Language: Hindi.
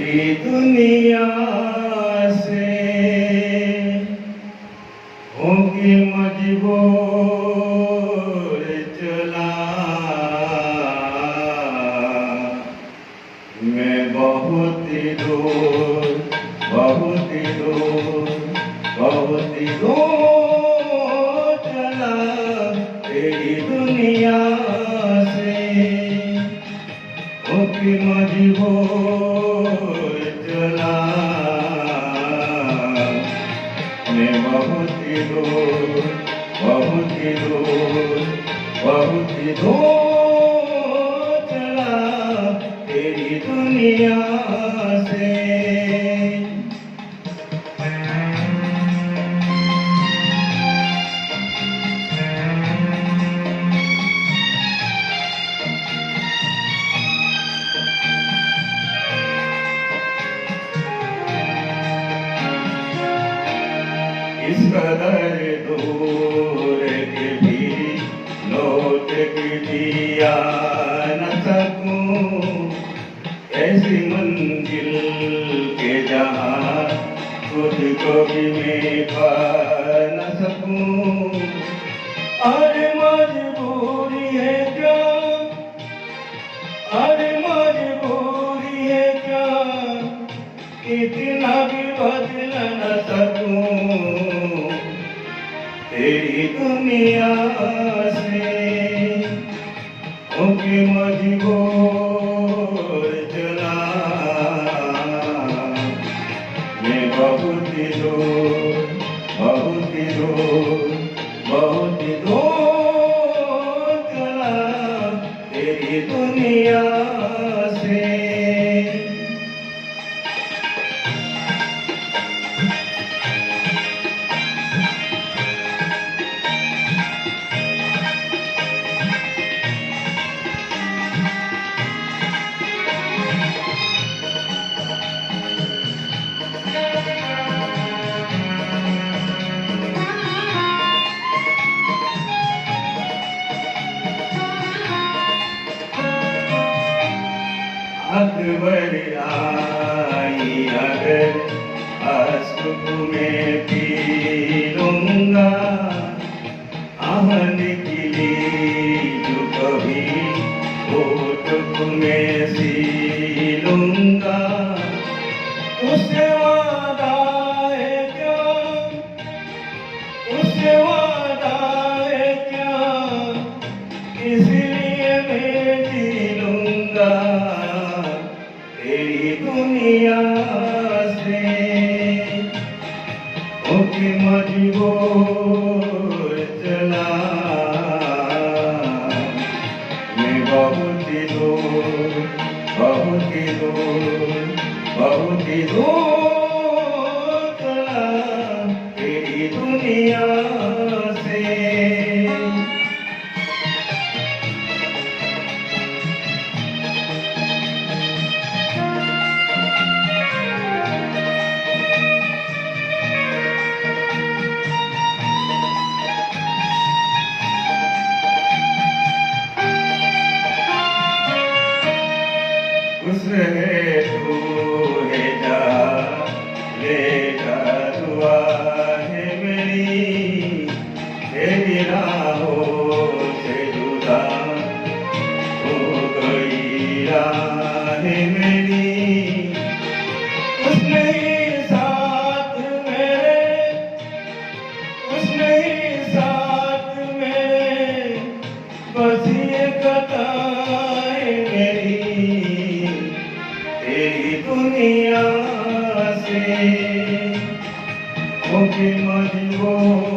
तेरी दुनिया से होगी मजबूर चला मैं बहुत ही दूर चला तेरी दुनिया से होगी मजबूर चला मैं बहुत ही दूर चला तेरी दुनिया से। इस कदर दूर के भी लौट के भी आ न सकूं ऐसी मंजिल के जहाँ खुद को भी मैं पा न सकूं। अरे मजबूरी है क्या, अरे मजबूरी है क्या, इतना भी बदल न सकूं तेरी दुनिया से होके मजबूर चला मैं बहुत ही दूर चला तेरी दुनिया से। अकबर आई अगर अश्रु में पी लूंगा आहन की जो कभी होठ में सी लूंगा। उससे वादा है क्या, उससे वादा है क्या, इसलिए मैं जी लूंगा तेरी दुनिया से होके मजबूर चला मैं बहुत ही दूर चला तेरी दुनिया से। खुश रहे तू है जा लेका दुआ है मेरी तेरी राहों से जुदा हो गई राह मेरी। उसने ही साथ मेरे, उसने ही साथ मेरे बस ये कताएं मेरी तेरी दुनिया से होके मजबूर